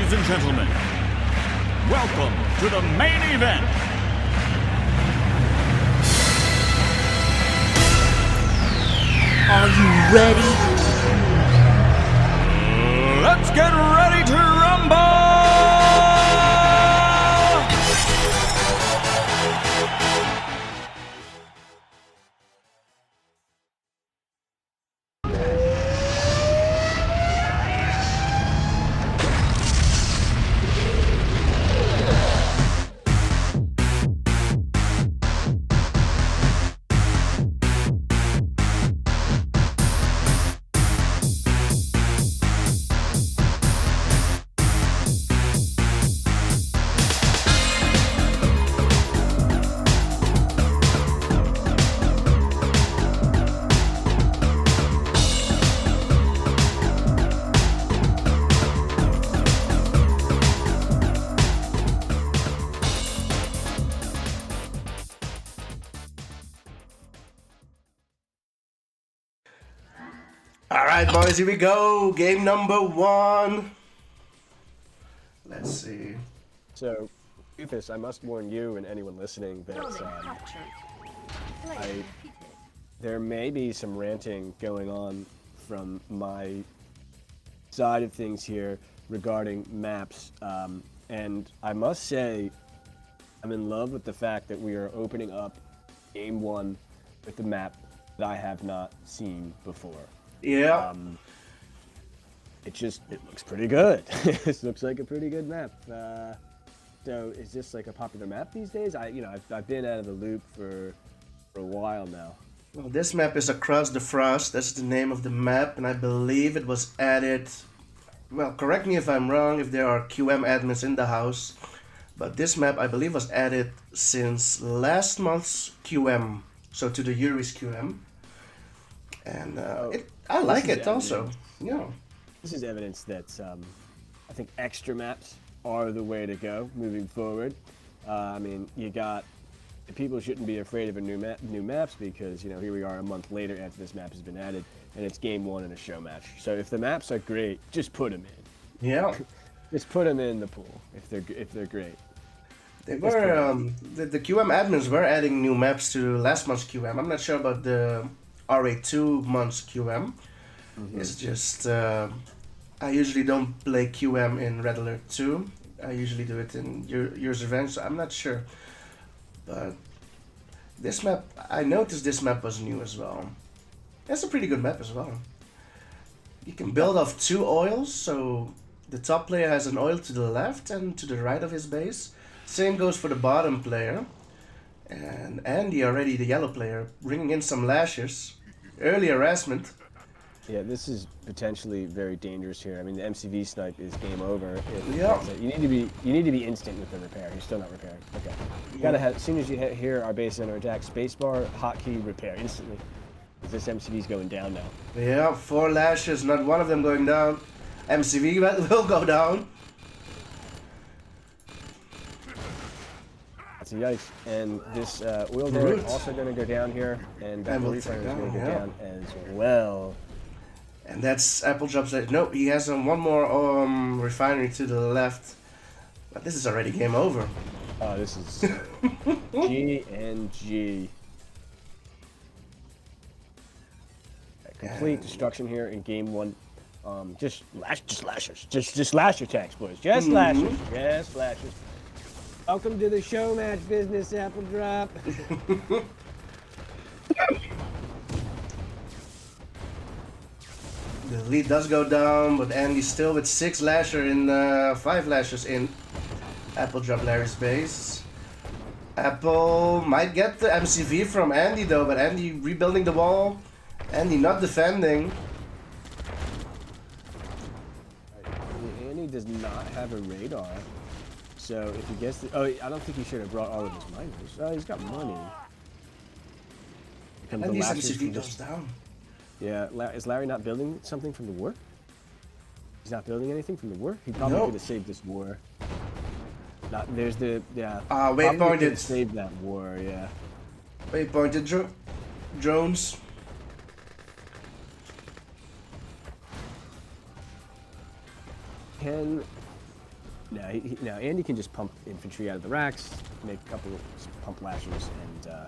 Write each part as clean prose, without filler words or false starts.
Ladies and gentlemen, welcome to the main event. Are you ready? Let's get ready to rumble! Alright, boys, here we go. Game number 1. Let's see. So, Rufus, I must warn you and anyone listening that there may be some ranting going on from my side of things here regarding maps. And I must say, I'm in love with the fact that we are opening up Game 1 with a map that I have not seen before. Yeah. It looks pretty good. This looks like a pretty good map. So is this like a popular map these days? I've been out of the loop for a while now. Well, this map is Across the Frost. That's the name of the map, and I believe it was added. Well, correct me if I'm wrong, if there are QM admins in the house, but this map I believe was added since last month's QM, so to the Yuri's QM, and I like it also. Yeah. This is evidence that I think extra maps are the way to go moving forward. I mean, people shouldn't be afraid of new maps because here we are a month later after this map has been added, and it's game 1 in a show match. So if the maps are great, just put them in. Yeah. Just put them in the pool if they're great. They were the QM admins were adding new maps to last month's QM. I'm not sure about the RA2 month's QM. Mm-hmm. It's just I usually don't play QM in Red Alert 2. I usually do it in Yuri's Revenge, so I'm not sure. But this map, I noticed this map was new as well. It's a pretty good map as well. You can build off 2 oils, so the top player has an oil to the left and to the right of his base. Same goes for the bottom player. And Andy, already the yellow player, bringing in some lashes. Early harassment. Yeah, this is potentially very dangerous here. I mean, the MCV snipe is game over. Yeah. You need to be instant with the repair. You're still not repairing. Okay. You gotta have, as soon as you hear our base center attack, spacebar, hotkey, repair instantly. Because this MCV's going down now. Yeah, 4 lashes, not one of them going down. MCV will go down. That's a yikes. And this oil there also going to go down here, and that refiner is going to go down as well. And that's Appledroplarry. Nope, he has one more refinery to the left. But this is already game over. Oh, this is G and G. Complete destruction here in game 1. Just lashes. Just lash attacks, boys. Just lashes. Just lashes. Welcome to the show match business, Appledrop. The lead does go down, but Andy's still with 6 lasher in 5 lashes in Appledroplarry's base. Apple might get the MCV from Andy though, but Andy rebuilding the wall. Andy not defending. Andy does not have a radar. So if he gets the... Oh, I don't think he should have brought all of his miners. Oh, he's got money. Andy's MCV goes down. Yeah, is Larry not building something from the war? He's not building anything from the war? He probably could have saved this war. There's the... Yeah. Waypointed. Save that war, yeah. Waypointed drones. Can Now Andy can just pump infantry out of the racks, make a couple of pump lashers, and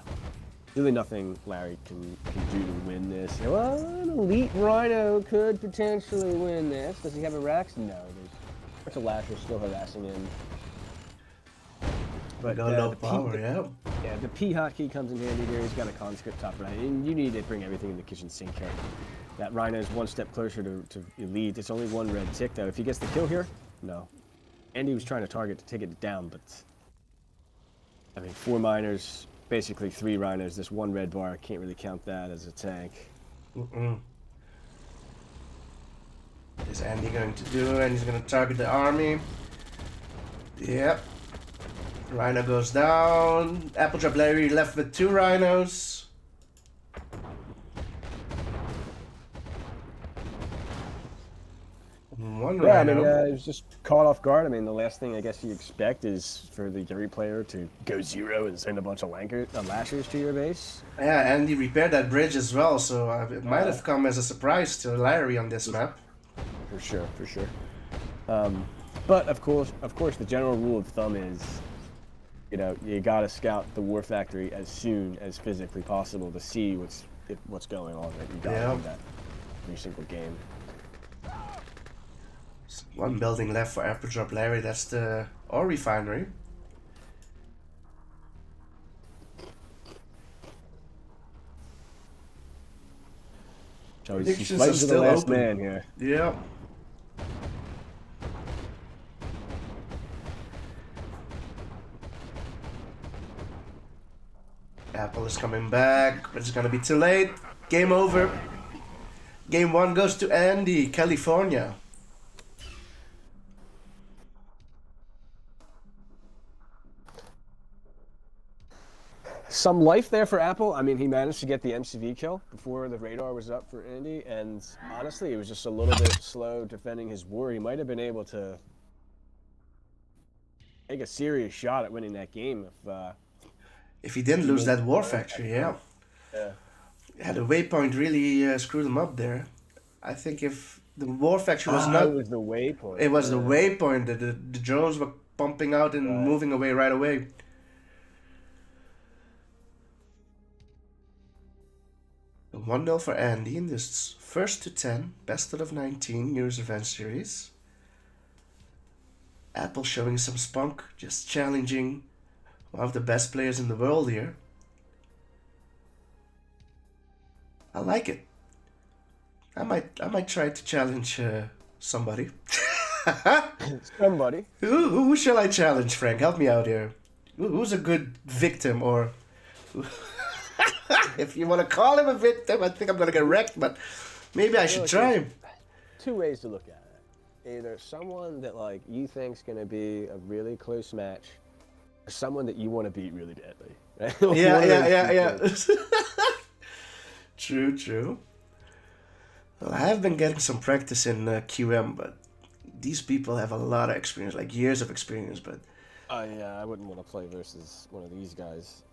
really nothing Larry can do to win this. Well, an elite Rhino could potentially win this. Does he have a racks? No, there's a bunch of lashers still harassing him. But Got low power, yeah. Yeah, the P hotkey comes in handy here. He's got a conscript top right, and you need to bring everything in the kitchen sink here. That Rhino is one step closer to elite. It's only one red tick though. If he gets the kill here, no. Andy was trying to target to take it down, but I mean, 4 miners, basically 3 rhinos. This 1 red bar, I can't really count that as a tank. Is Andy going to do? And he's going to target the army. Yep. Rhino goes down. Appledroplarry left with 2 rhinos. One Yeah, rhino. I mean, he was just caught off guard. I mean, the last thing I guess you expect is for the Yuri player to go 0 and send a bunch of lashers to your base. Yeah, Andy repaired that bridge as well, so it might have come as a surprise to Larry on this map. For sure, for sure. But of course, the general rule of thumb is, you know, you gotta scout the war factory as soon as physically possible to see what's going on. Right? You gotta do that every single game. One building left for Appledroplarry, that's the ore refinery. So he's Predictions fighting are to the still last open. man here. Yep. Apple is coming back, but it's gonna be too late. Game over. Game 1 goes to Andy, California. Some life there for Apple. I mean, he managed to get the MCV kill before the radar was up for Andy, and honestly, he was just a little bit slow defending his war. He might have been able to take a serious shot at winning that game If he didn't lose that war factory, yeah. Yeah, the waypoint really screwed him up there. I think if the war factory was not... It was the waypoint. It was the waypoint that the drones were pumping out and moving away right away. A 1-0 for Andy in this first to 10, best out of 19 Year's Revenge series. Apple showing some spunk, just challenging one of the best players in the world here. I like it. I might try to challenge somebody. Somebody. Who shall I challenge, Frank? Help me out here. Who's a good victim, or if you want to call him a victim, I think I'm gonna get wrecked. But maybe I should try him. 2 ways to look at it. Either someone that like you think's gonna be a really close match, or someone that you want to beat really badly. Right? Yeah. True. Well, I have been getting some practice in QM, but these people have a lot of experience, like years of experience. But yeah, I wouldn't want to play versus one of these guys.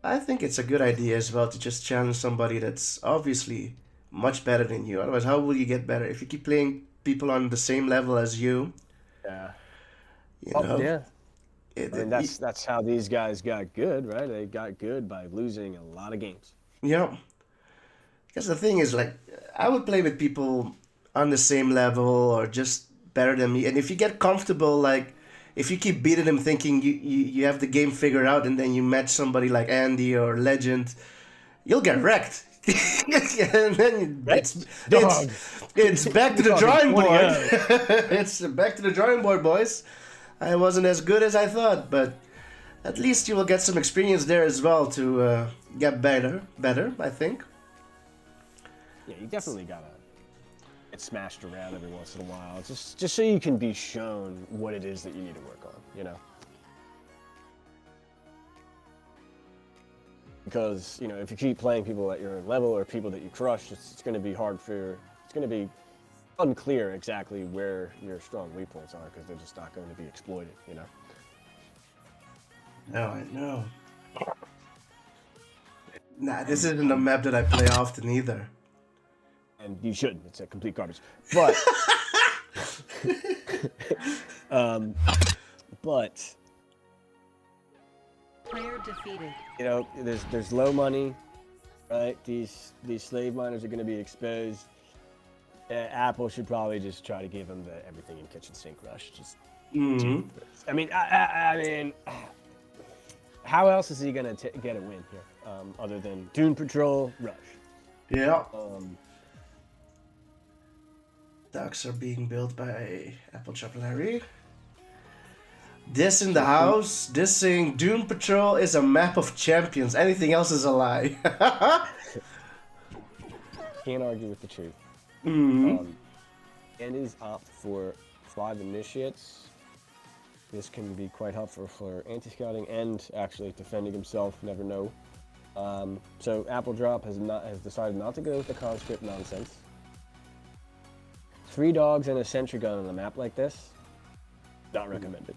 I think it's a good idea as well to just challenge somebody that's obviously much better than you. Otherwise, how will you get better? If you keep playing people on the same level as you, Yeah. you know. Yeah. I mean, that's how these guys got good, right? They got good by losing a lot of games. Yeah. Because the thing is, like, I would play with people on the same level or just better than me. And if you get comfortable, like, if you keep beating them thinking you have the game figured out and then you match somebody like Andy or Legend, you'll get wrecked. And then it's back to the drawing board. It's back to the drawing board, boys. I wasn't as good as I thought, but at least you will get some experience there as well to get better, I think. Yeah, you definitely gotta get smashed around every once in a while, just so you can be shown what it is that you need to work on, you know. Because if you keep playing people at your level or people that you crush, it's going to be it's going to be unclear exactly where your strong weak points are because they're just not going to be exploited, No, I know. Nah, this isn't a map that I play often either. And you shouldn't. It's a complete garbage. But But Player defeated. you know, there's low money, right? These slave miners are going to be exposed. Apple should probably just try to give them the everything in kitchen sink rush. Just, I mean, I mean, how else is he going to get a win here, other than Dune Patrol rush? Yeah. Docks are being built by Appledroplarry. This in the house, this saying Dune Patrol is a map of champions. Anything else is a lie. Can't argue with the truth. Andy's opt for 5 initiates. This can be quite helpful for anti-scouting and actually defending himself. Never know. So Appledrop has decided not to go with the conscript nonsense. 3 dogs and a sentry gun on a map like this, not recommended.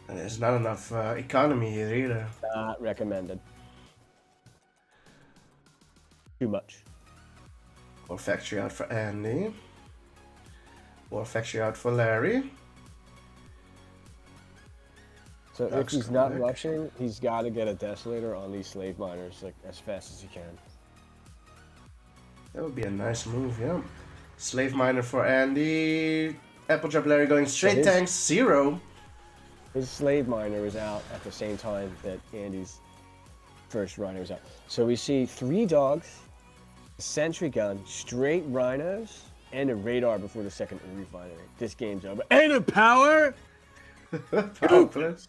And there's not enough economy here either. Not recommended. Too much. Or factory out for Andy. Or factory out for Larry. So if he's not rushing, he's got to get a desolator on these slave miners like as fast as he can. That would be a nice move, yeah. Slave miner for Andy. Appledroplarry going straight tanks, 0. His slave miner is out at the same time that Andy's first rhino is out. So we see 3 dogs, a sentry gun, straight rhinos, and a radar before the second refinery. This game's over. And a power! Power plus.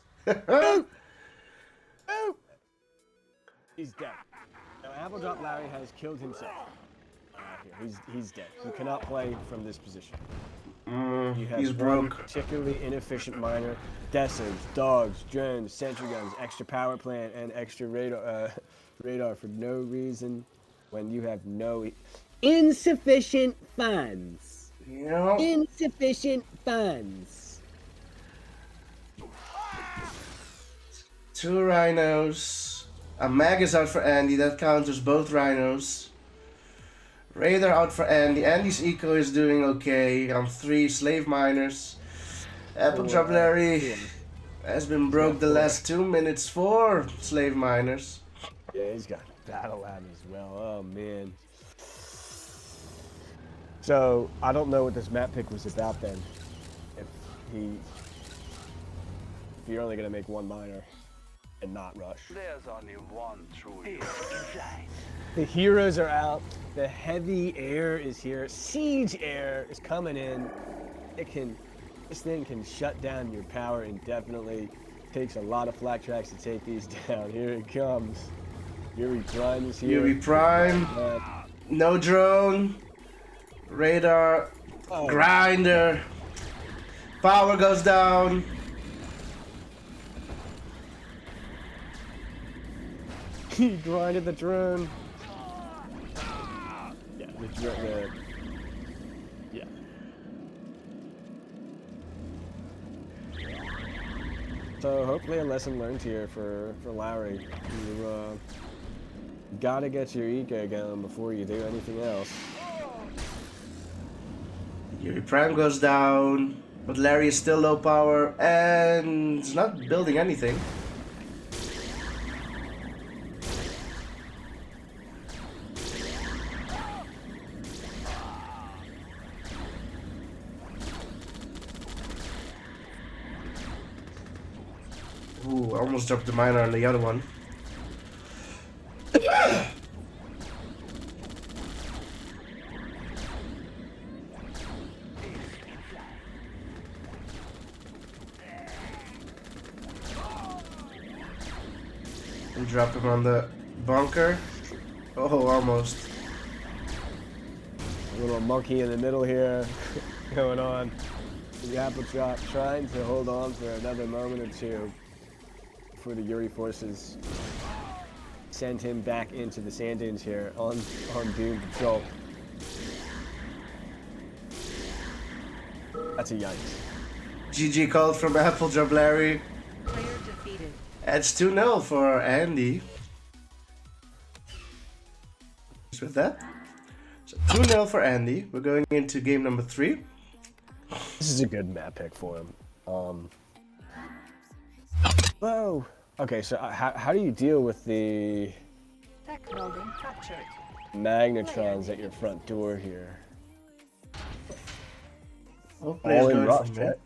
He's dead. Now Appledroplarry has killed himself. He's dead. He cannot play from this position. He's broke. Particularly inefficient miner. Desers, dogs, drones, sentry guns, extra power plant, and extra radar for no reason when you have no insufficient funds. Yeah. Insufficient funds. 2 rhinos. A mag is out for Andy. That counters both rhinos. Radar out for Andy. Andy's eco is doing okay. 3 slave miners. Appledroplarry has been broke the last 2 minutes for slave miners. Yeah, he's got battle lab as well. Oh man. So I don't know what this map pick was about then. If you're only gonna make 1 miner and not rush. There's only one true hero. The heroes are out. The heavy air is here. Siege air is coming in. This thing can shut down your power indefinitely. Takes a lot of flak tracks to take these down. Here it comes. Yuri Prime is here. Yuri Prime. No drone. Radar. Grinder. Power goes down. He grinded the drone. Yeah. So hopefully a lesson learned here for Larry. You gotta get your eco going before you do anything else. Yuri Prime goes down, but Larry is still low power and is not building anything. Ooh, almost dropped the miner on the other one. And drop him on the bunker. Oh, almost. A little monkey in the middle here going on. The Appledrop trying to hold on for another moment or two before the Yuri forces send him back into the sand dunes here on Dune Patrol. That's a yikes. GG called from Appledroplarry. Player defeated. It's 2-0 for Andy. Just with that. So 2-0 for Andy. We're going into game number 3. This This is a good map pick for him. Whoa. Okay, so how do you deal with the Tech building captured. magnetrons at your front door here? Oh, player's All in going rush, for mid. right?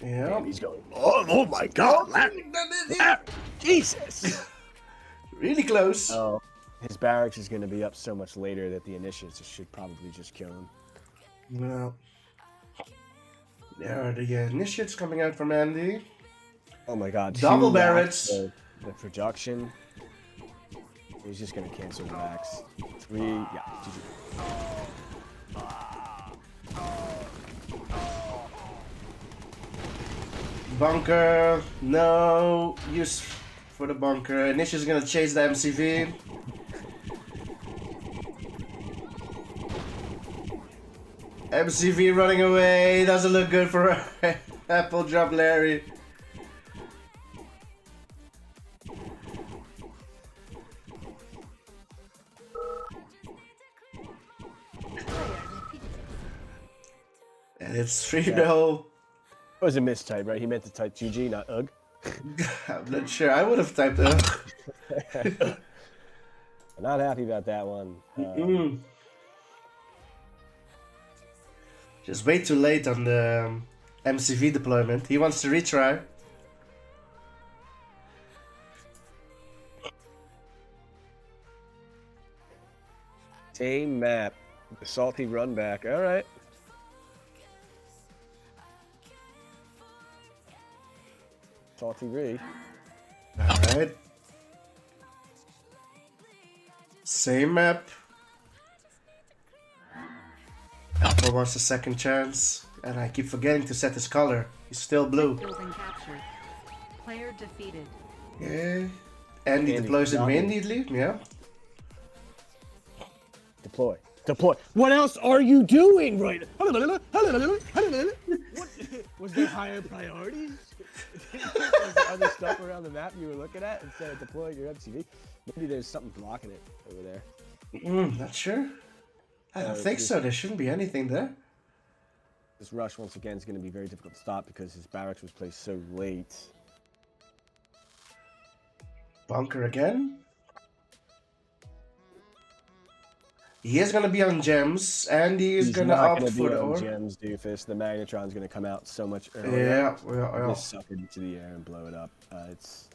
Yeah. And he's going. Oh my God! Jesus! Really close. Oh, his barracks is going to be up so much later that the initiates should probably just kill him. Well, there are the initiates coming out from Andy. Oh my God! Double 2 barracks. racks, the production. He's just going to cancel the racks. 3, yeah. GG. Bunker, no use for the bunker. Initiate's gonna chase the MCV. MCV running away, doesn't look good for Appledroplarry. And it's 3-0. It was a mistype, right? He meant to type GG, not UG. I'm not sure, I would have typed ugh. I'm not happy about that one. Just way too late on the MCV deployment. He wants to retry. Same map. The salty run back. All right. Salty Ree. Alright. Same map. Apple wants a second chance. And I keep forgetting to set his color. He's still blue. Building captured. Player defeated. Yeah. Andy Andy, deploys it got it. immediately. Yeah. Deploy. Deploy. What else are you doing right now? What? Was there higher priorities? Was there other stuff around the map you were looking at instead of deploying your MCV? Maybe there's something blocking it over there. Not sure. I don't think so. There shouldn't be anything there. This rush, once again, is going to be very difficult to stop because his barracks was placed so late. Bunker again. He is gonna be on gems, and he is He's gonna not opt going to for be the on ore. gems, doofus. The magnetron's going to come out so much earlier. Yeah. Just suck it into the air and blow it up. It's.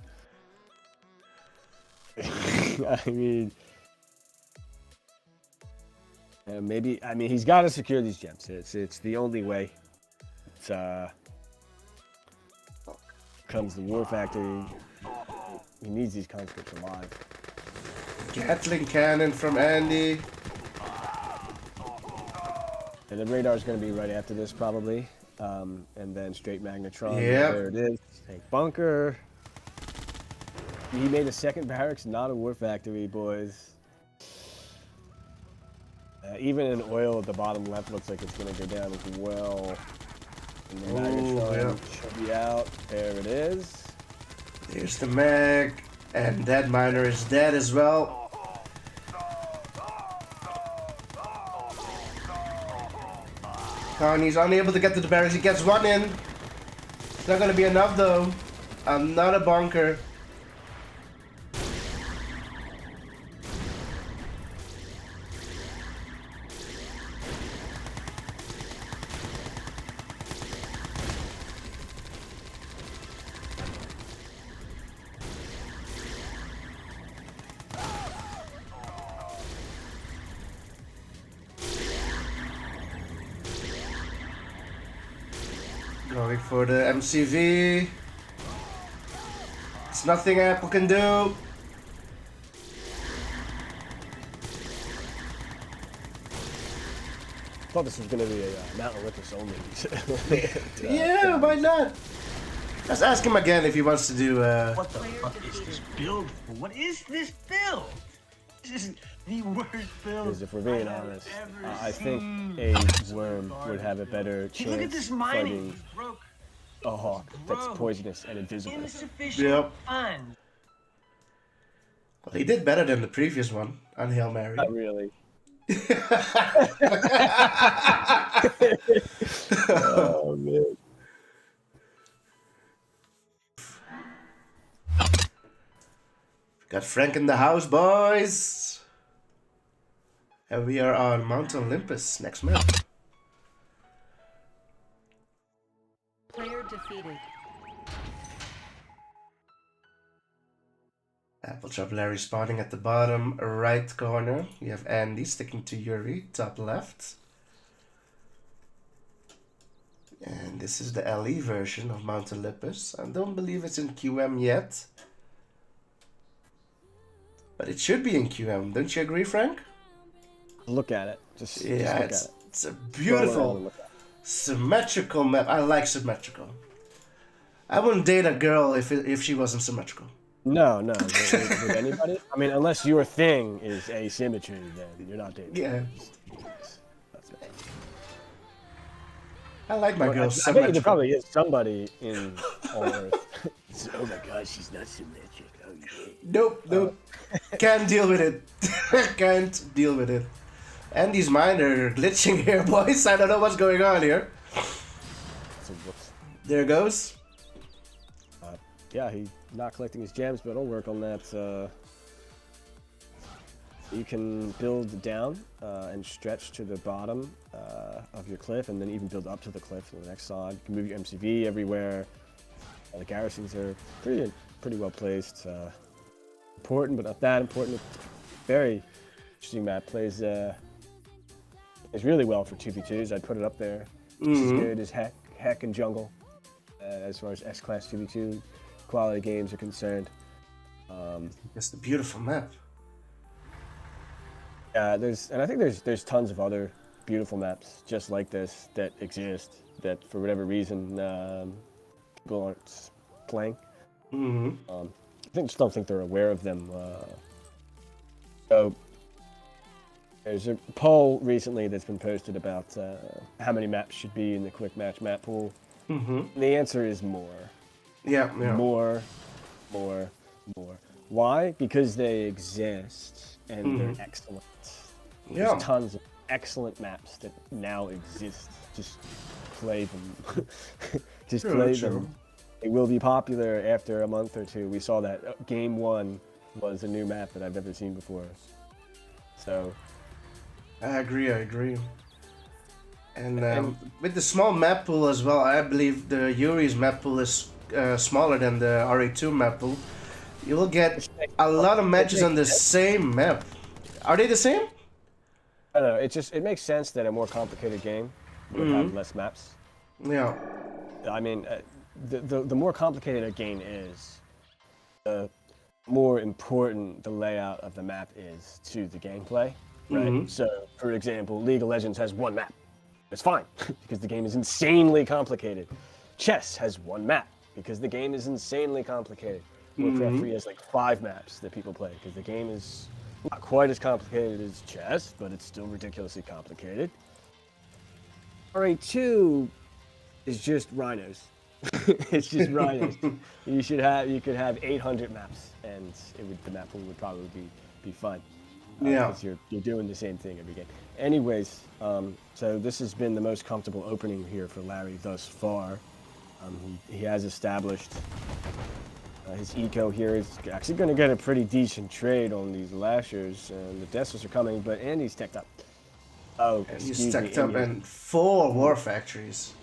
I mean. Maybe. I mean, he's got to secure these gems. It's the only way. It's comes the war factory. He needs these conscripts alive. Gatling cannon from Andy. And the radar's going to be right after this, probably. And then straight magnetron. Yep. There it is. Tank bunker. He made a second barracks, not a war factory, boys. Even in oil at the bottom left looks like it's going to go down as well. And the magnetron should be out. There it is. There's the mag. And that miner is dead as well. Connie's unable to get to the barracks. He gets one in. It's not gonna be enough though. Another bunker. Going for the MCV. It's nothing Apple can do. Thought this was going to be a Mount Olympus only. Yeah, why not? Let's ask him again if he wants to do. What the fuck is this build for? What is this build? This is the worst build. Because if we're being I have honest, ever I think seen. a worm would have a better Hey, look at chance this mining. fighting Broke. a hawk that's Broke. poisonous and invisible. Insufficient Yep. funds. Well, he did better than the previous one on Hail Mary. Not really. Oh man. Got Frank in the house, boys. And we are on Mount Olympus next map. Player defeated. Appledroplarry spawning at the bottom right corner. We have Andy sticking to Yuri, top left. And this is the LE version of Mount Olympus. I don't believe it's in QM yet. But it should be in QM. Don't you agree, Frank? Look at it. Just look Yeah, at it. it's a Go around and beautiful, look at it. symmetrical map. I like symmetrical. I wouldn't date a girl if she wasn't symmetrical. No, with anybody. I mean, unless your thing is asymmetry, then you're not dating. Yeah. That's it. I like my Well, girls I bet symmetrical. there probably is somebody in on Earth. Oh my God, she's not symmetric. Oh yeah. Nope. Can't deal with it. Can't deal with it. And these mine are glitching here, boys. I don't know what's going on here. So, whoops. There goes. Yeah, he's not collecting his gems, but I'll work on that. You can build down and stretch to the bottom of your cliff, and then even build up to the cliff to the next side. You can move your MCV everywhere. The garrisons are pretty well placed. Important, but not that important. Very interesting map. Plays really well for 2v2s. I'd put it up there. It's as good as Heck and Jungle as far as S-Class 2v2 quality games are concerned. It's a beautiful map. I think there's tons of other beautiful maps just like this that exist that for whatever reason people aren't playing. I just don't think they're aware of them. So there's a poll recently that's been posted about how many maps should be in the quick match map pool. The answer is more. Yeah. More. Why? Because they exist and they're excellent. Yeah. There's tons of excellent maps that now exist. Just play them. Just play them. It will be popular after a month or two. We saw that game 1 was a new map that I've never seen before. So I agree. And with the small map pool as well, I believe the Yuri's map pool is smaller than the RA2 map pool. You will get a lot of matches on the same map. Are they the same? I don't know. It makes sense that a more complicated game would have less maps. Yeah. I mean, the more complicated a game is, the more important the layout of the map is to the gameplay, right? So, for example, League of Legends has one map. It's fine, because the game is insanely complicated. Chess has one map, because the game is insanely complicated. Warcraft 3 has like 5 maps that people play, because the game is not quite as complicated as chess, but it's still ridiculously complicated. RA2 is just rhinos. It's just rhinos. You could have 800 maps, and the map pool would probably be fun. Yeah. Because you're doing the same thing every game. Anyways, so this has been the most comfortable opening here for Larry thus far. He has established his eco here. Is actually going to get a pretty decent trade on these lashers, and the Destas are coming, but Andy's teched up. Oh, He's stacked up in 4 war factories.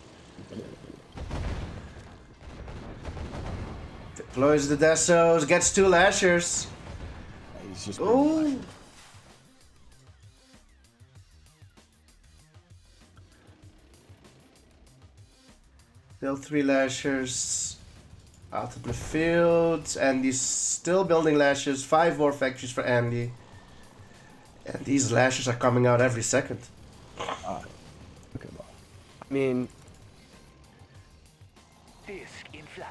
Deploys the Desos, gets 2 lashers. He's just Oh! Still 3 lashers out of the field. Andy's still building lashers. 5 war factories for Andy. And these lashers are coming out every second. Okay, well, I mean, Disc in flight.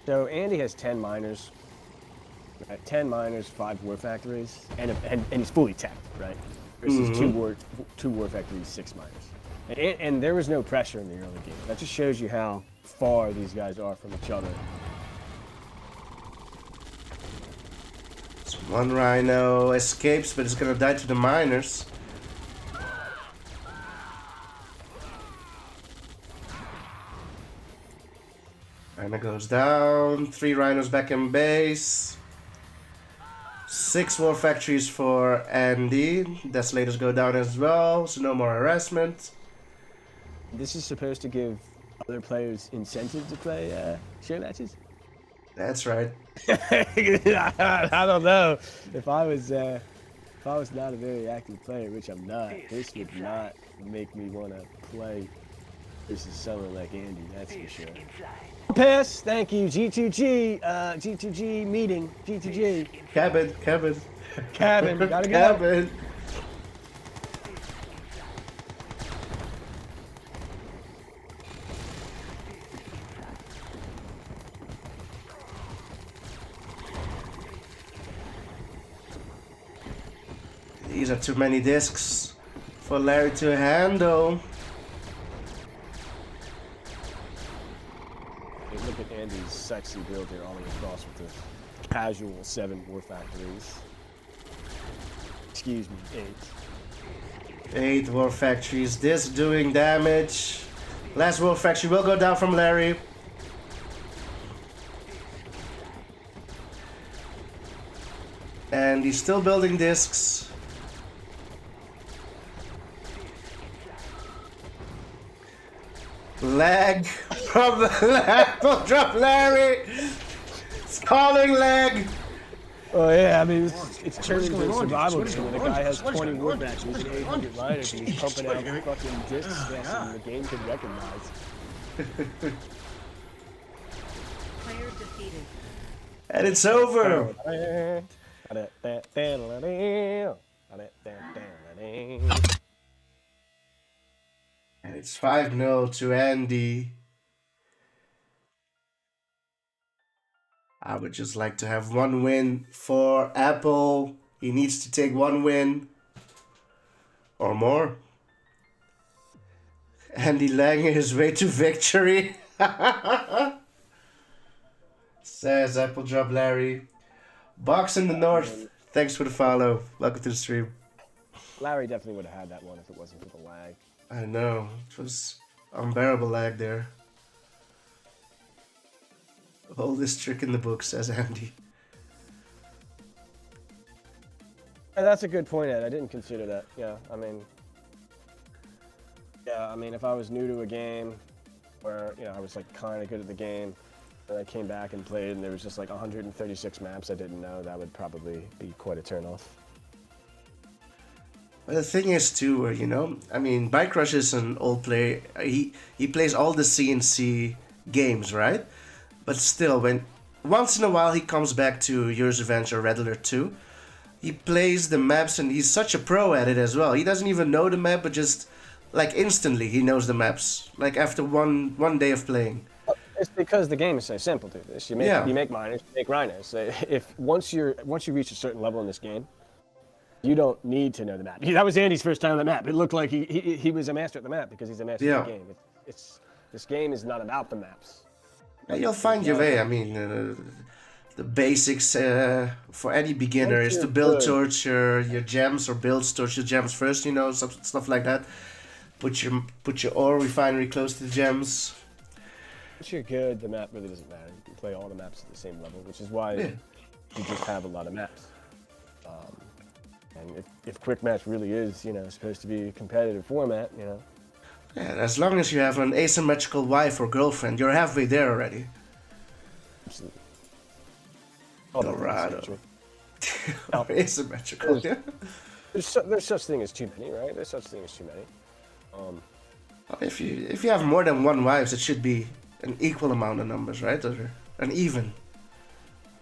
so Andy has 10 miners. 10 miners, 5 war factories, and he's fully tapped, right? Versus 2 war factories, 6 miners. And there was no pressure in the early game. That just shows you how far these guys are from each other. So 1 rhino escapes, but it's gonna die to the miners. Rhino goes down. 3 rhinos back in base. 6 war factories for Andy. Desolators go down as well, so no more harassment. This is supposed to give other players incentive to play show matches? That's right. I don't know. If I was not a very active player, which I'm not, this would not make me want to play versus someone like Andy, that's for sure. Pass, thank you. G2G meeting. G2G. Cabin. Cabin, gotta go. Cabin. These are too many discs for Larry to handle. Hey, look at Andy's sexy build here all the way across with the casual 7 war factories. Excuse me, 8. 8 war factories. This doing damage. Last war factory will go down from Larry. And he's still building discs. Lag from the Appledroplarry. It's calling lag. Oh yeah, I mean it's turning into a survival game when the guy has 20 war factories and 800 miners and he's pumping out fucking discs that the game can recognize. Player defeated. And it's over. And it's 5-0 to Andy. I would just like to have 1 win for Apple. He needs to take 1 win or more. Andy Langer his way to victory. Says Appledroplarry. Box in the north. Thanks for the follow. Welcome to the stream. Larry definitely would have had that one if it wasn't for the lag. I know. It was unbearable lag there. Oldest trick in the book, says Andy. And that's a good point, Ed. I didn't consider that. Yeah, I mean, if I was new to a game where, I was like kind of good at the game, and I came back and played and there was just like 136 maps I didn't know, that would probably be quite a turnoff. But the thing is too, Bike Rush is an old player. He plays all the CNC games, right? But still, when once in a while he comes back to Yuri's Revenge or Red Alert 2, he plays the maps and he's such a pro at it as well. He doesn't even know the map, but just like instantly he knows the maps. Like after one day of playing. It's because the game is so simple, dude. You make miners, you make rhinos. If once you reach a certain level in this game, you don't need to know the map. That was Andy's first time on the map. It looked like he was a master at the map because he's a master of the game. This game is not about the maps. You'll find your way. I mean, the basics for any beginner is to build towards your gems or build towards your gems first. Stuff like that. Put your ore refinery close to the gems. Once you're good, the map really doesn't matter. You can play all the maps at the same level, which is why you just have a lot of maps. And if Quick Match really is, supposed to be a competitive format, Yeah, as long as you have an asymmetrical wife or girlfriend, you're halfway there already. Absolutely. Dorado. Asymmetrical, yeah. There's such thing as too many, right? There's such thing as too many. If you have more than 1 wives, it should be an equal amount of numbers, right? Or an even.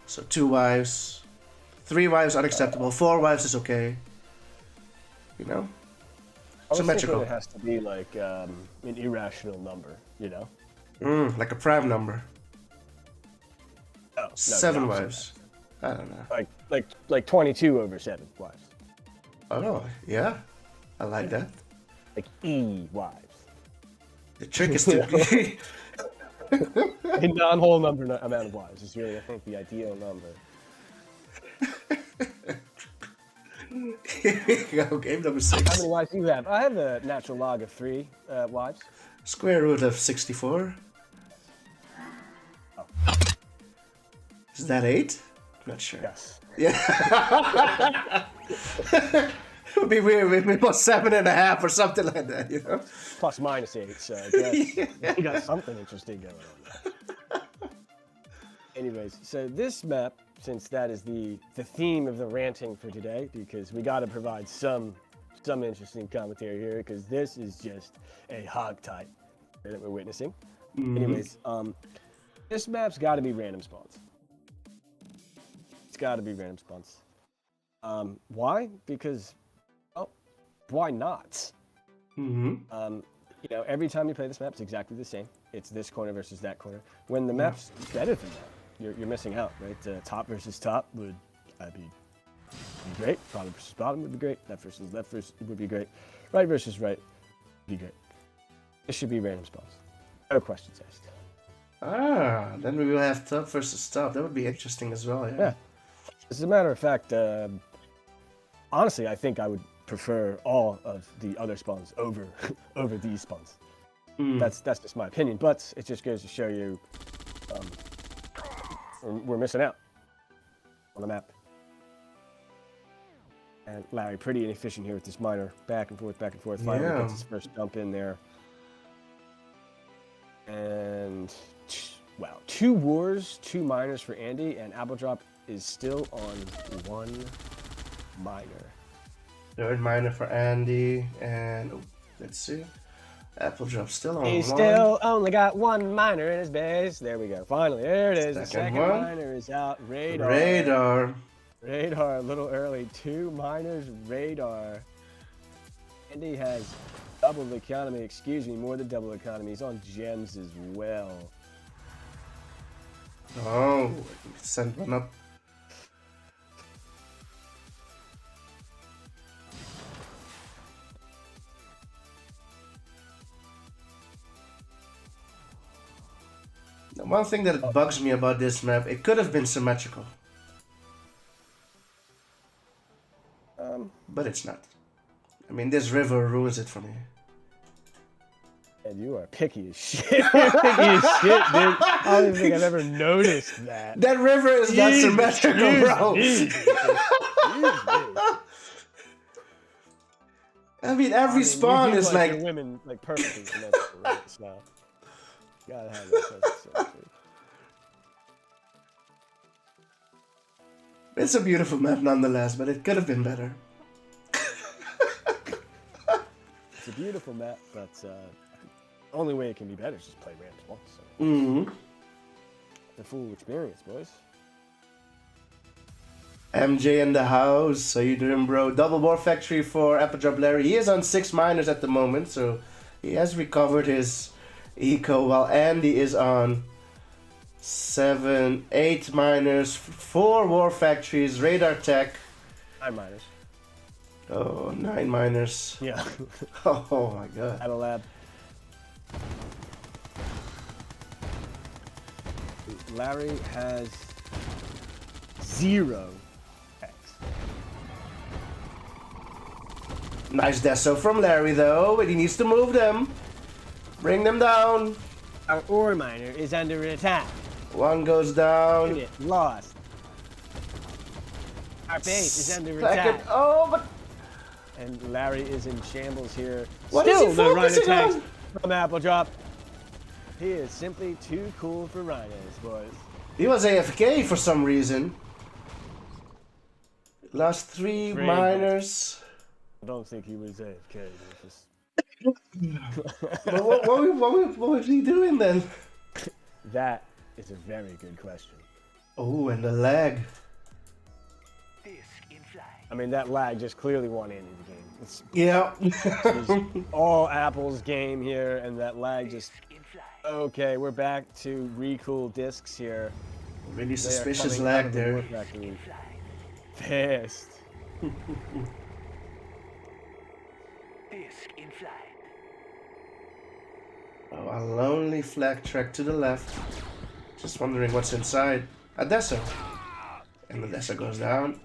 So 2 wives, 3 wives unacceptable, 4 wives is okay. Symmetrical. It has to be like an irrational number, Like a prime number. No, 7 wives. I don't know. Like 22 over 7 wives. Oh, yeah. I like that. Like E wives. The trick is to... A non-whole number amount of wives is really, I think, the ideal number. Here we go, game number 6. How many wives do you have? I have a natural log of 3 wives. Square root of 64. Is that 8? Not sure. Yes. Yeah. It would be weird if it was 7.5 or something like that, you know? Plus minus 8, so I guess you got something interesting going on there. Anyways, so this map, since that is the theme of the ranting for today, because we got to provide some interesting commentary here, because this is just a hog tie that we're witnessing. Anyways, this map's got to be random spawns. It's got to be random spawns. Why? Because, well, why not? You know, every time you play this map, it's exactly the same. It's this corner versus that corner. When the map's better than that, you're missing out, right? Top versus top would be great. Bottom versus bottom would be great. Left versus left would be great. Right versus right would be great. It should be random spawns. No questions asked. Then we will have top versus top. That would be interesting as well, Yeah. As a matter of fact, honestly, I think I would prefer all of the other spawns over these spawns. That's just my opinion, but it just goes to show you we're missing out on the map. And Larry, pretty inefficient here with this miner. Back and forth, back and forth. Finally gets his first dump in there. And, wow, 2 wars, 2 miners for Andy, and Appledrop is still on 1 miner. Third miner for Andy, and let's see. Appledrop still on He's 1. still only got 1 miner in his base. There we go. Finally, there it is. The second one. miner is out. Radar. Radar. A little early. 2 miners, radar. Andy has double the economy. Excuse me, more than double economy. He's on gems as well. Oh, send one up. The one thing that bugs me about this map, it could have been symmetrical. But it's not. I mean, this river ruins it for me. And you are picky as shit. You're picky as shit, dude. I don't even think I've ever noticed that. That river is not symmetrical, bro. I mean, every spawn is like... Your women, like, perfectly symmetrical, right? So, gotta have that perfect symmetry. It's a beautiful map nonetheless, but it could have been better. It's a beautiful map, but the only way it can be better is just play random spawns. So. The full experience, boys. MJ in the house. How you doing, bro? Double War Factory for Appledroplarry. He is on 6 miners at the moment, so he has recovered his eco, while Andy is on 7, 8 miners, 4 War Factories, Radar Tech. 9 miners. Oh, 9 miners. Yeah. Oh my god. At a lab. Larry has 0 X. Nice deso from Larry though, but he needs to move them. Bring them down. Our ore miner is under attack. 1 goes down. Unit lost. Our base is under Second. attack. Oh, but And Larry is in shambles here. what is Still he no rhino focusing attacks on? from Appledrop. He is simply too cool for rhinos, boys. He was AFK for some reason. Last 3 Three. miners. I don't think he was AFK. It was just... But what was he doing then? That is a very good question. Oh, and the lag. I mean, that lag just clearly won Andy the game. It's Yeah. all Apple's game here, and that lag just... Okay, we're back to recool discs here. Really They are suspicious coming out lag of the there. war factory fast. Oh, a lonely flag track to the left. Just wondering what's inside. A Deso. And the Deso goes down.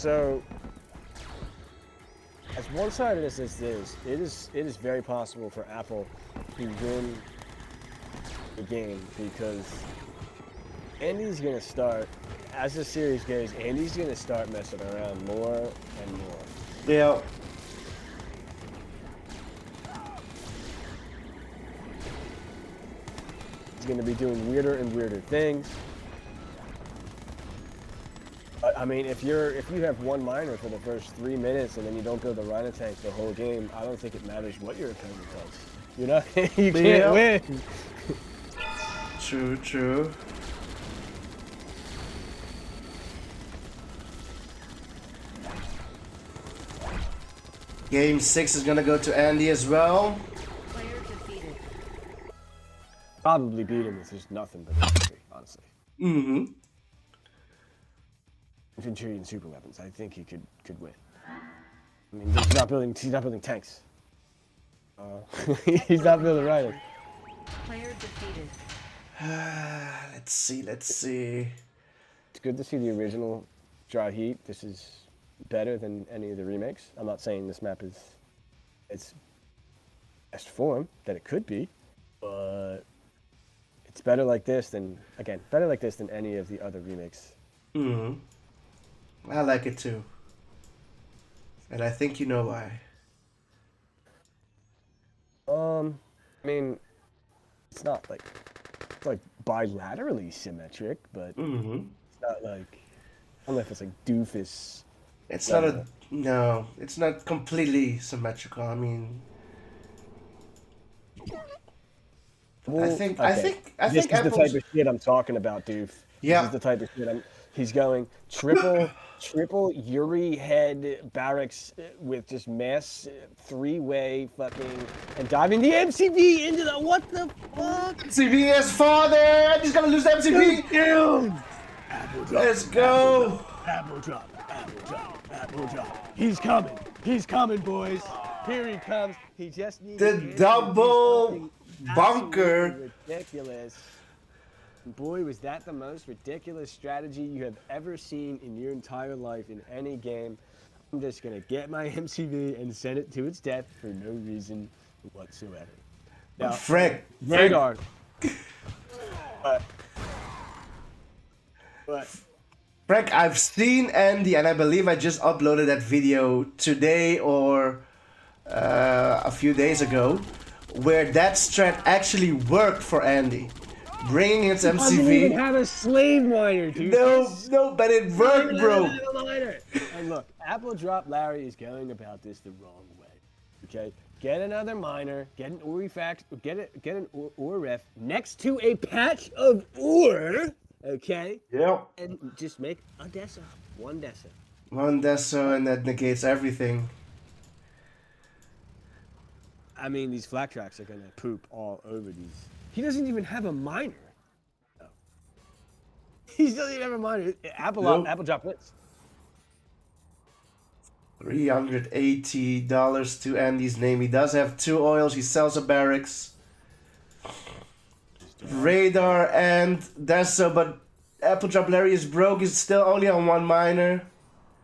So, as one-sided as this is, it is very possible for Apple to win the game because Andy's gonna start, as the series goes, Andy's gonna start messing around more and more. Yeah. He's gonna be doing weirder and weirder things. I mean, if you have one miner for the first 3 minutes and then you don't build a Rhino tank the whole game, I don't think it matters what your opponent does. You know, you can't win. True, true. Game 6 is gonna go to Andy as well. Player defeated. Probably beat him if there's nothing but infantry, honestly. Mm-hmm. Infantry and super weapons. I think he could win. I mean, he's not building tanks. He's not building riders. Player defeated. Let's see. It's good to see the original Dry Heat. This is better than any of the remakes. I'm not saying this map is its best form that it could be, but it's better like this than any of the other remakes. Mm-hmm. I like it too. And I think you know why. I mean, it's not like bilaterally symmetric, but it's not like, I don't know if it's like doofus. It's not it's not completely symmetrical. I mean, Well, I think this is the Apple's, type of shit I'm talking about, doof. Yeah. This is the type of shit he's going triple Yuri head barracks with just mass three-way fucking and diving the MCV into the what the fuck? MCV is father. He's gonna lose the MCV. Dude. Let's go. Apple drop. He's coming, boys. Here he comes. He just needs The double bunker. absolutely ridiculous. Boy, was that the most ridiculous strategy you have ever seen in your entire life in any game. I'm just gonna get my MCV and send it to its death for no reason whatsoever. Now, Frank. radar. But Frank, I've seen Andy, and I believe I just uploaded that video today or a few days ago, where that strat actually worked for Andy. Bringing its doesn't even MCV. have a slave miner, dude. No, but it worked, bro. And look, Appledroplarry is going about this the wrong way. Okay, get another miner, get an Uri get an ore ref next to a patch of ore. Okay. Yep. And just make a Dessa, one Dessa. One Deso, and that negates everything. I mean, these flak tracks are gonna poop all over these. He doesn't even have a miner. No. He doesn't even have a miner. Appledrop wins. $380 to Andy's name. He does have 2 oils. He sells a barracks, radar, and Deso, but Appledroplarry is broke. He's still only on 1 miner.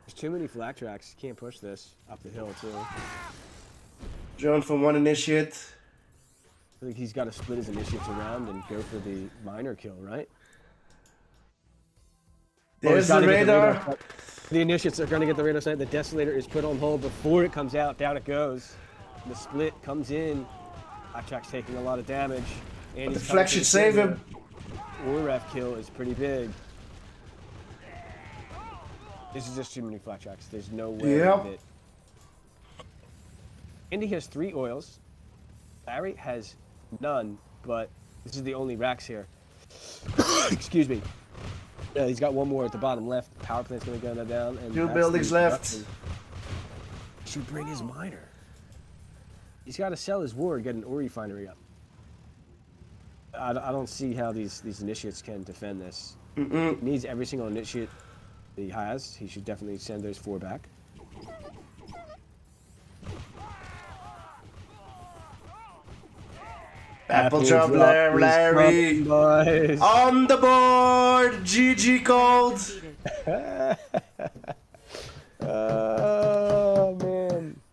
There's too many flak tracks. You can't push this up the hill too. Drone from 1 initiate. I think he's got to split his initiates around and go for the miner kill, right? There's the radar. The initiates are going to get the radar sight. The Desolator is put on hold before it comes out. Down it goes. The split comes in. Blackjack's taking a lot of damage. And The flex should save him. Warref kill is pretty big. This is just too many flat tracks. There's no way Yep. that. Indy has 3 oils. Larry has none, but this is the only racks here. Excuse me. He's got 1 more at the bottom left. Power plant's gonna go down. And 2 that's buildings the left. production. He should bring his miner. He's got to sell his war and get an ore refinery up. I don't see how these initiates can defend this. He needs every single initiate he has. He should definitely send those 4 back. Appledroplarry boys. on the board. GG Cold.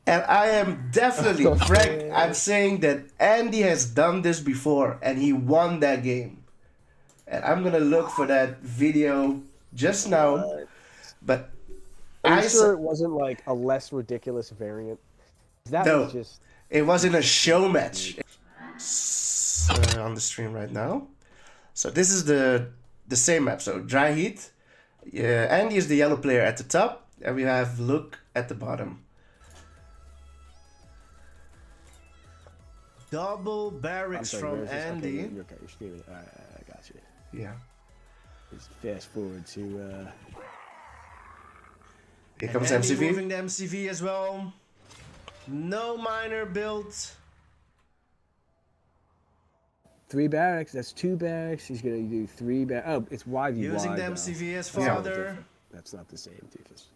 And I am definitely, Frank, I'm saying that Andy has done this before and he won that game. And I'm gonna look for that video just now. But Are you I sure saw, it wasn't like a less ridiculous variant? That was no, just it was in a show match on the stream right now. So this is the same map. So dry heat. Yeah, Andy is the yellow player at the top, and we have Luke at the bottom. Double I'm barracks sorry, from where is this? Okay, Andy. you're streaming. All right, I got you. Yeah. Just fast forward to. Here comes And MCV. Moving the MCV as well. No miner built. 3 barracks. That's 2 barracks. He's gonna do 3 barracks. Oh, it's YVY. Using the though. MCV as That's not father. different. That's not the same, Doofus.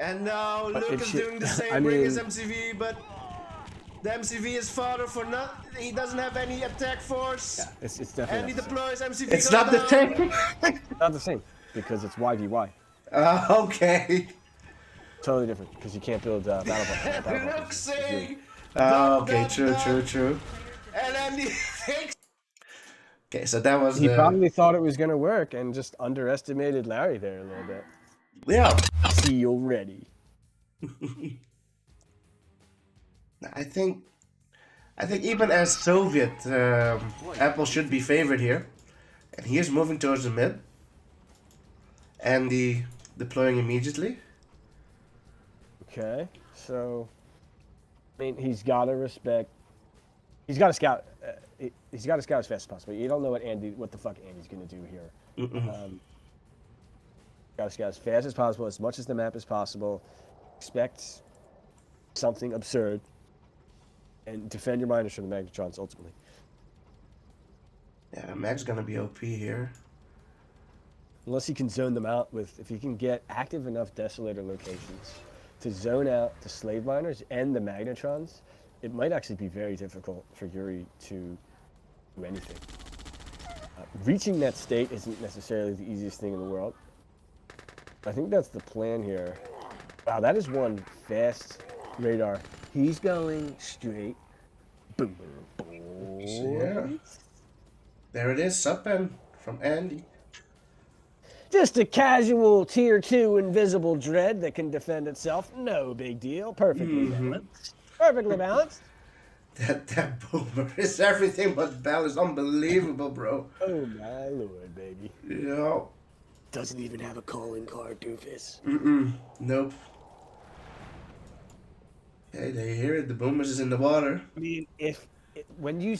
And now But Luke it is should- doing the same I ring as mean- MCV, but the MCV is father for not. He doesn't have any attack force. Yeah, it's definitely And he not the same. deploys MCV. It's goes not the down. same. It's not the same because it's YVY. Okay. Totally different because you can't build battle buffers. Luke saying. Okay, true. And then he takes. Okay, so that was He the. probably thought it was gonna work and just underestimated Larry there a little bit. Yeah. See you ready. I think even as Soviet, Apple should be favored here, and he is moving towards the mid. Andy deploying immediately. Okay, so I mean he's got to respect. He's got to scout. He's got to scout as fast as possible. You don't know what the fuck Andy's gonna do here. Got to scout as fast as possible, as much as the map as possible. Expect something absurd, and defend your miners from the magnetrons ultimately. Yeah, Mag's gonna be OP here. Unless he can zone them out with, if he can get active enough desolator locations to zone out the slave miners and the magnetrons, it might actually be very difficult for Yuri to do anything. Reaching that state isn't necessarily the easiest thing in the world. I think that's the plan here. Wow, that is one fast radar. He's going straight. Boom, boom, boom. Yeah. There it is, Suppen from Andy. Just a casual tier 2 invisible dread that can defend itself. No big deal. Perfectly balanced. Perfectly balanced. That boomer is everything but balanced. Unbelievable, bro. Oh my lord, baby. Yeah. Doesn't even have a calling card, doofus. Nope. Hey, they hear it. The boomers is in the water. I mean, this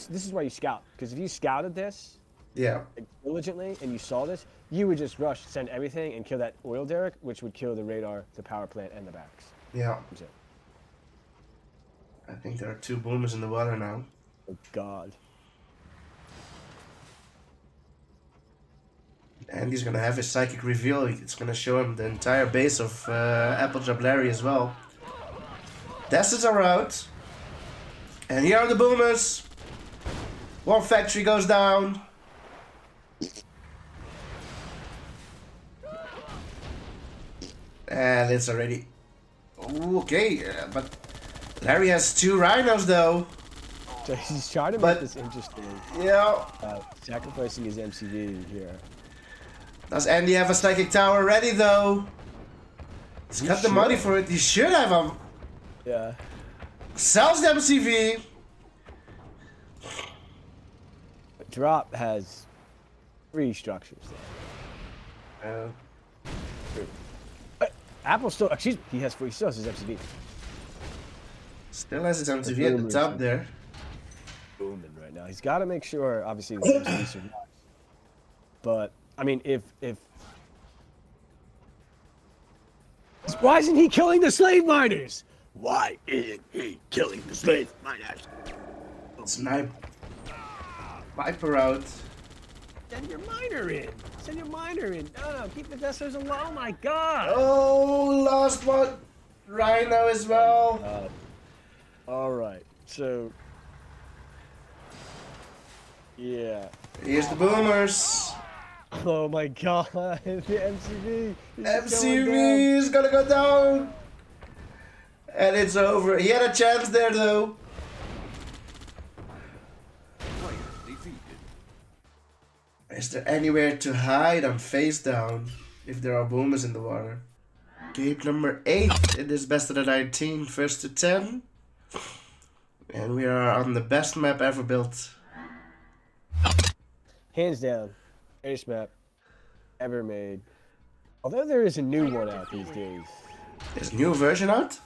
is why you scout. Because if you scouted this Yeah. diligently and you saw this, you would just rush, send everything, and kill that oil derrick, which would kill the radar, the power plant, and the barracks. Yeah. That's it. I think there are 2 boomers in the water now. Oh God. Andy's gonna have his psychic reveal. It's gonna show him the entire base of Appledroplarry as well. Dashes are out. And here are the boomers. One factory goes down. And it's already... Okay, but Larry has 2 rhinos though. So he's trying to make But- this interesting. Yeah. Sacrificing his MCV here. Does Andy have a psychic tower ready though? He's got the money for it. He should have them. Yeah. Sells the MCV. Drop has 3 structures there. Apple still, excuse me, he still has his MCV. Still has his MCV at the top there. Booming right now. He's got to make sure, obviously, the MCV survives. But, I mean, if... Why isn't he killing the slave miners? Why isn't he killing the slave miners? Snipe. Viper out. Send your miner in. Send your miner in. No, keep the desers alone. Oh my God. Oh, lost one. Rhino as well. All right. So, yeah. Here's the boomers. Oh my god, the MCV. MCV is gonna go down. And it's over. He had a chance there though. Player defeated. Is there anywhere to hide? I'm face down. If there are boomers in the water. Game number 8. It is best of the 19, first to 10. And we are on the best map ever built. Hands down, greatest map ever made. Although there is a new one out these days. There's a new version out?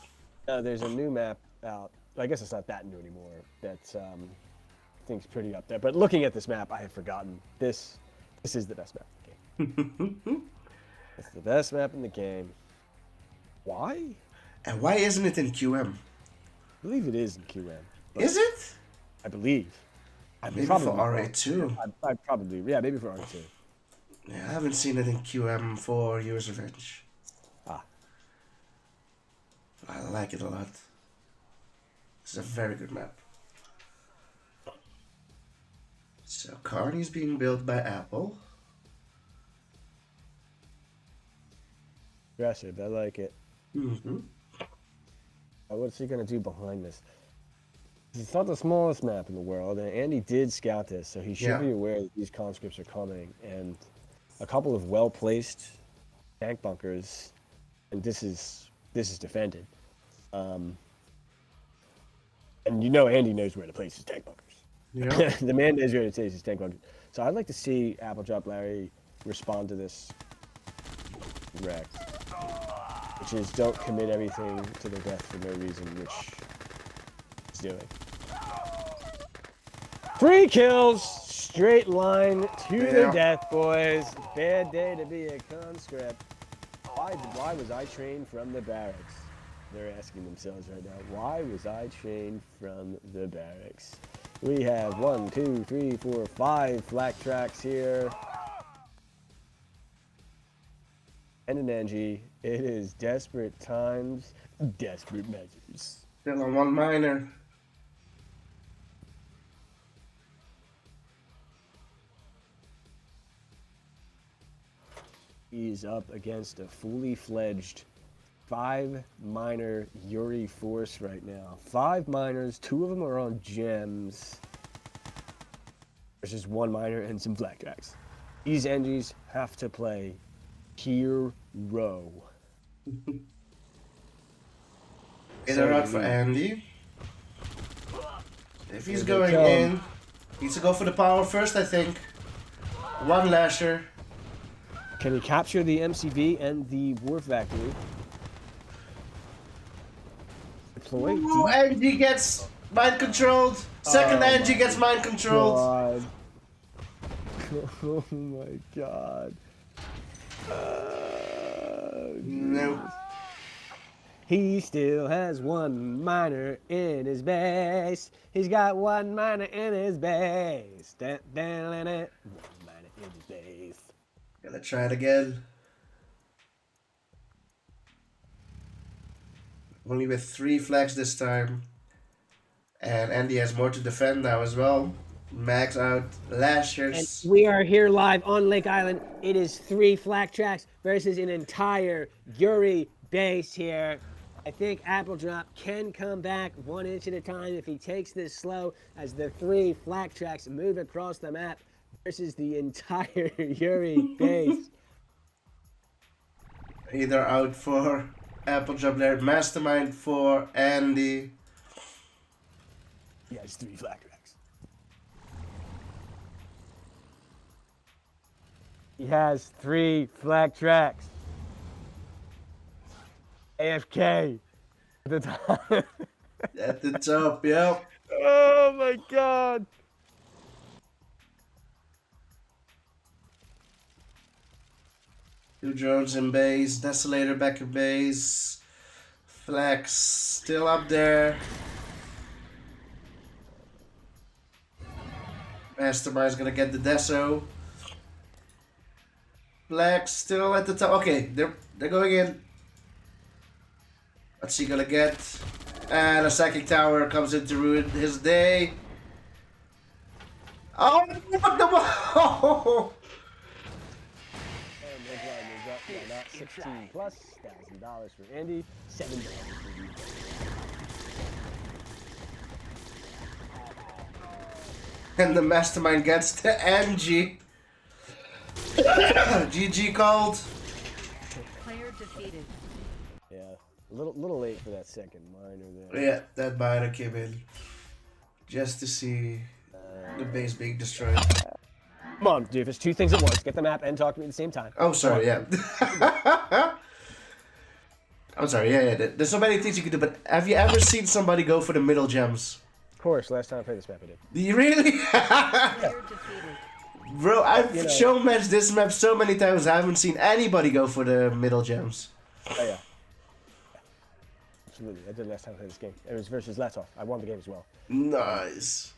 No, there's a new map out. I guess it's not that new anymore. That's I think it's pretty up there. But looking at this map, I have forgotten this. This is the best map in the game. It's the best map in the game. Why? And why isn't it in QM? I believe it is in QM. Is it? I believe. Maybe for RA2. I probably, yeah, maybe for RA2. Yeah, I haven't seen it in QM for Yuri's Revenge. Ah. I like it a lot. It's a very good map. So Carney's being built by Apple. Aggressive, I like it. Mm-hmm. What's he gonna do behind this? It's not the smallest map in the world, and Andy did scout this, so he should be aware that these conscripts are coming, and a couple of well-placed tank bunkers, and this is defended. And you know Andy knows where to place his tank bunkers. Yeah. The man knows where to place his tank bunkers. So I'd like to see Appledroplarry respond to this wreck, which is don't commit everything to their death for no reason, which he's doing. 3 kills, straight line to the death, boys. Bad day to be a conscript. Why was I trained from the barracks? They're asking themselves right now. Why was I trained from the barracks? We have 1, 2, 3, 4, 5 flak tracks here. And an NG. It is desperate times, desperate measures. Still on 1 miner. He's up against a fully fledged 5-miner Yuri force right now. 5 miners, 2 of them are on gems. There's just 1 miner and some blackjacks. These NGs have to play hero. Either out for Andy. If he's going in, needs to go for the power first, I think. 1 lasher. Can he capture the MCV and the war factory? Deploy. Oh, Angie gets mind controlled. Second Angie gets mind controlled. God. Oh my god. No. He still has 1 miner in his base. He's got 1 miner in his base. 1 miner in his base. Gonna try it again. Only with 3 flags this time. And Andy has more to defend now as well. Max out lashers. And we are here live on Lake Island. It is 3 flak tracks versus an entire Yuri base here. I think Appledrop can come back 1 inch at a time if he takes this slow as the 3 flak tracks move across the map versus the entire Yuri base. Either out for Appledroplarry, Mastermind for Andy. He has 3 flak tracks. He has 3 flak tracks. AFK at the time. At the top, yep. Oh my god. Two drones in base, Desolator back in base. Flags still up there. Mastermind's gonna get the Deso. Flags still at the top. Okay, they're going in. What's he gonna get? And a psychic tower comes in to ruin his day. Oh, what the 16 plus, $1,000 for Andy, $7 for you. And the mastermind gets to Angie. GG called. Player defeated. Yeah, a little late for that second minor there. Yeah, that minor came in just to see the base being destroyed. Come on, Doofus, two things at once. Get the map and talk to me at the same time. Oh, sorry, yeah. I'm sorry, yeah. There's so many things you can do, but have you ever seen somebody go for the middle gems? Of course, last time I played this map I did. You really? Player defeated. Bro, I've showmatched this map so many times, I haven't seen anybody go for the middle gems. Oh, yeah. Absolutely, I did last time I played this game. It was versus Letov. I won the game as well. Nice.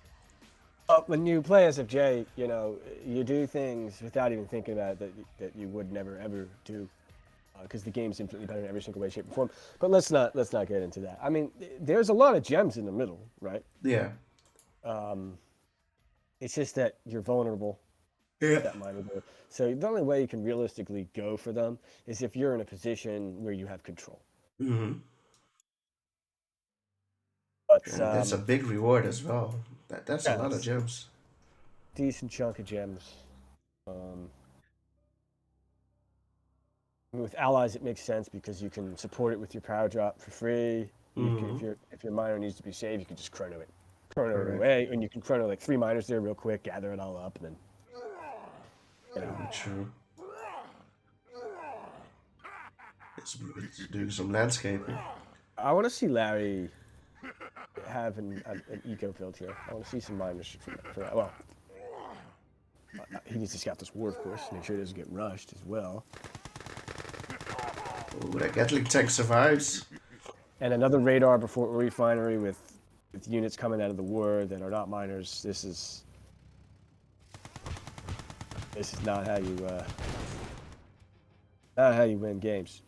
When you play SFJ, you know, you do things without even thinking about it that you would never ever do, because the game's infinitely better in every single way, shape, and form. But let's not get into that. I mean, there's a lot of gems in the middle, right? Yeah. It's just that you're vulnerable. Yeah. That minor goal. So the only way you can realistically go for them is if you're in a position where you have control. Mm-hmm. But That's a big reward as well. That's a lot of gems. Decent chunk of gems. With allies, it makes sense because you can support it with your power drop for free. You can, if your miner needs to be saved, you can just chrono it away, and you can chrono like 3 miners there real quick, gather it all up, and then. You know. True. It's doing some landscaping. I want to see Larry have an eco build here. I want to see some miners for that. Well, he needs to scout this war, of course, make sure he doesn't get rushed as well. Oh, that Gatling tank survives. And another radar before a refinery with units coming out of the war that are not miners. This is not how you win games.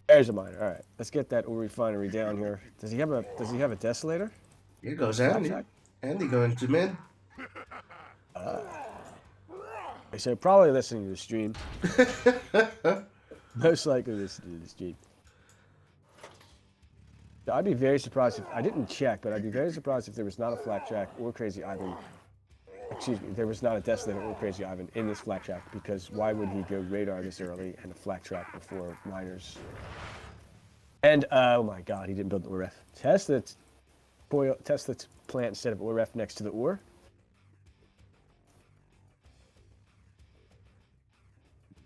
There's a miner. All right, let's get that ore refinery down here. Does he have a desolator? Here goes Andy. Andy going to mid. So probably listening to the stream. Most likely listening to the stream. I'd be very surprised if I didn't check, but I'd be very surprised if there was not a flak track or Crazy Ivan. Excuse me, there was not a desolator or Crazy Ivan in this flak track, because why would he go radar this early and a flak track before miners? And oh my God, he didn't build the ore ref. Test the plant instead of ore ref next to the ore.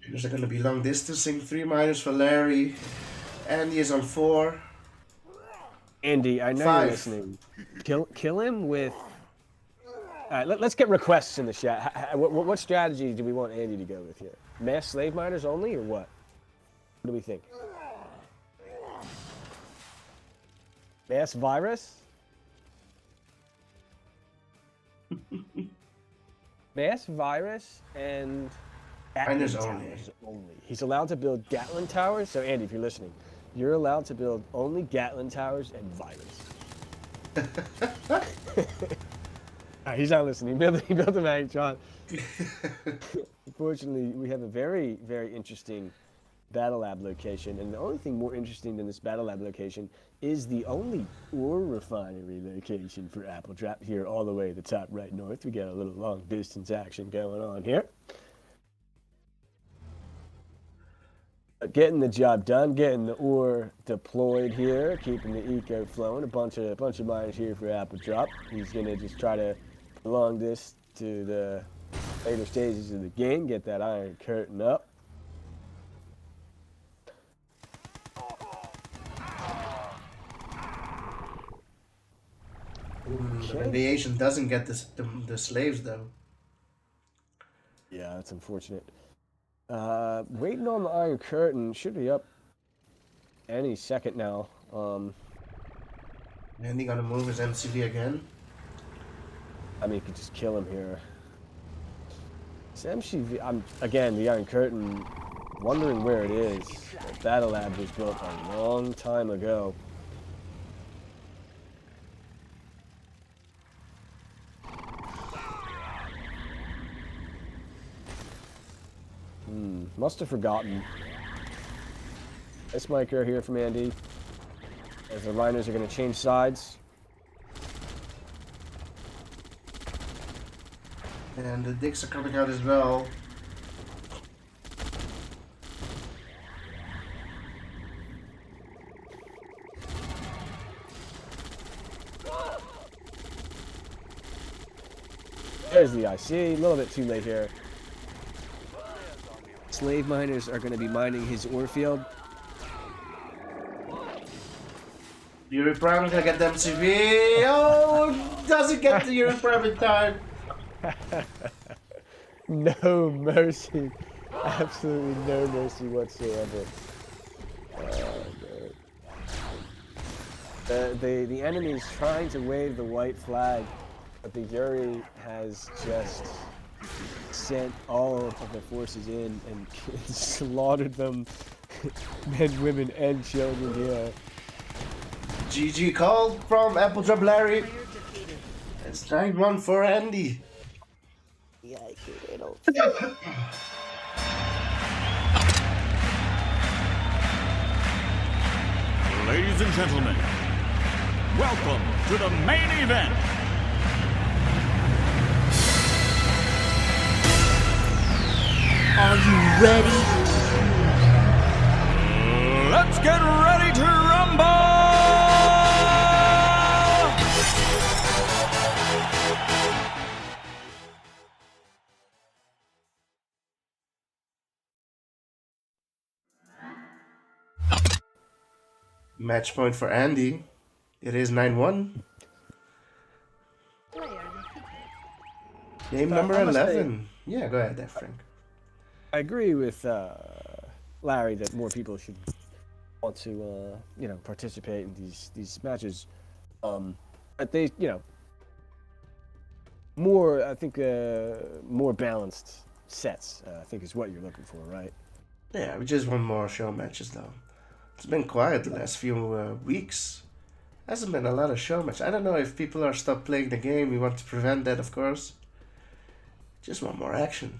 There's going to be long distancing. 3 miners for Larry. Andy is on 4. Andy, I know 5. you're listening. Kill him with. All right, let's get requests in the chat. What strategy do we want Andy to go with here? Mass slave miners only, or what? What do we think? Mass virus? Mass virus and Miners Gatling towers only. He's allowed to build Gatling towers. So Andy, if you're listening, you're allowed to build only Gatling towers and virus. He's not listening. He built a Magnetron. Unfortunately, we have a very, very interesting battle lab location, and the only thing more interesting than this battle lab location is the only ore refinery location for Appledrop here, all the way at the top right north. We got a little long distance action going on here. Getting the job done, getting the ore deployed here, keeping the eco flowing. A bunch of miners here for Appledrop. He's gonna just try to prolong this to the later stages of the game. Get that iron curtain up. The radiation doesn't get the slaves though. Yeah, that's unfortunate. Waiting on the iron curtain. Should be up any second now. Andy gonna move his MCV again. I mean, you could just kill him here. This MCV, again, the Iron Curtain, wondering where it is. The Battle Lab was built a long time ago. Must have forgotten. This micro here from Andy. As the Rhinos are going to change sides. And the dicks are coming out as well. There's the IC. A little bit too late here. Slave miners are going to be mining his ore field. Yuri Prime is gonna get the MCV. Oh, doesn't get the Yuri Prime in time. No mercy. Absolutely no mercy whatsoever. The enemy is trying to wave the white flag, but the Yuri has just sent all of the forces in and slaughtered them, men, women, and children here. GG call from Appledroplarry. Player defeated. It's 9-1 for Andy. Ladies and gentlemen, welcome to the main event. Are you ready? Let's get ready to rumble! Match point for Andy. It is 9-1. Player defeated. Game number I must say- 11. Yeah, go ahead there, Frank. I agree with Larry that more people should want to, participate in these matches. But they, more, I think, more balanced sets, I think is what you're looking for, right? Yeah, we just want more show matches though. It's been quiet the last few weeks. Hasn't been a lot of show matches. I don't know if people are stopped playing the game. We want to prevent that, of course. Just want more action.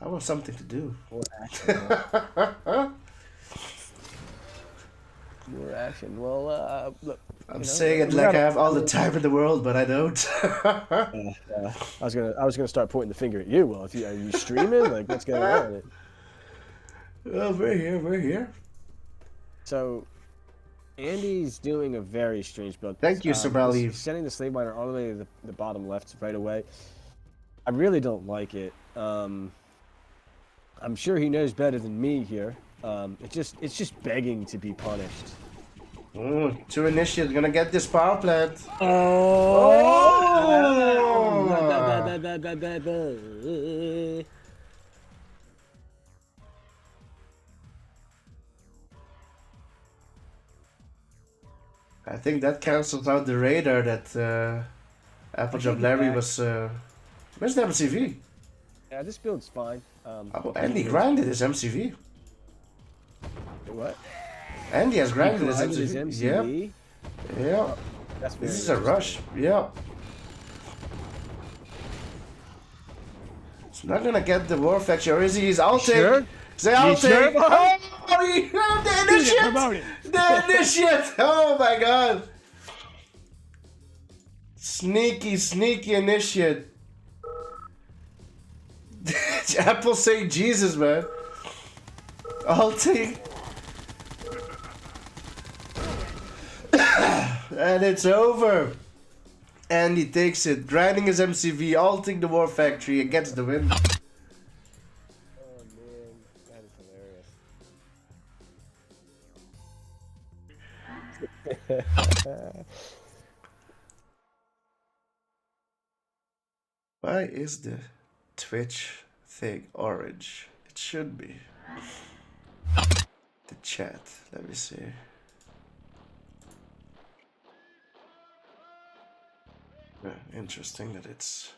I want something to do. More action. More action. Well, look. I'm saying it like I have all the time in the world, but I don't. I was gonna start pointing the finger at you. Well, are you streaming? Like, what's going on? Well, we're here. So, Andy's doing a very strange build. Thank you, Sabrali. He's sending the slave miner all the way to the bottom left right away. I really don't like it. I'm sure he knows better than me here. It's just begging to be punished. Oh, 2 initiates gonna get this power plant. I think that cancels out the radar that Appledroplarry was. Where's the MCV? Yeah, this build's fine. Oh, Andy grinded his MCV. What? Andy has grinded his Grinded MCV. his MCV? Yeah. That's very This is a rush. Yeah. It's not gonna get the war factory, or is he? He's ulting. Sure? He's ulting. sure? Oh, he heard the initiate. The initiate. Oh my god. Sneaky initiate. Apple say Jesus, man. Ulting. And it's over. And he takes it, grinding his MCV, ulting the war factory, and gets the win. Oh man, that is hilarious. Why is the Twitch thing orange? It should be. The chat, let me see. Interesting that it's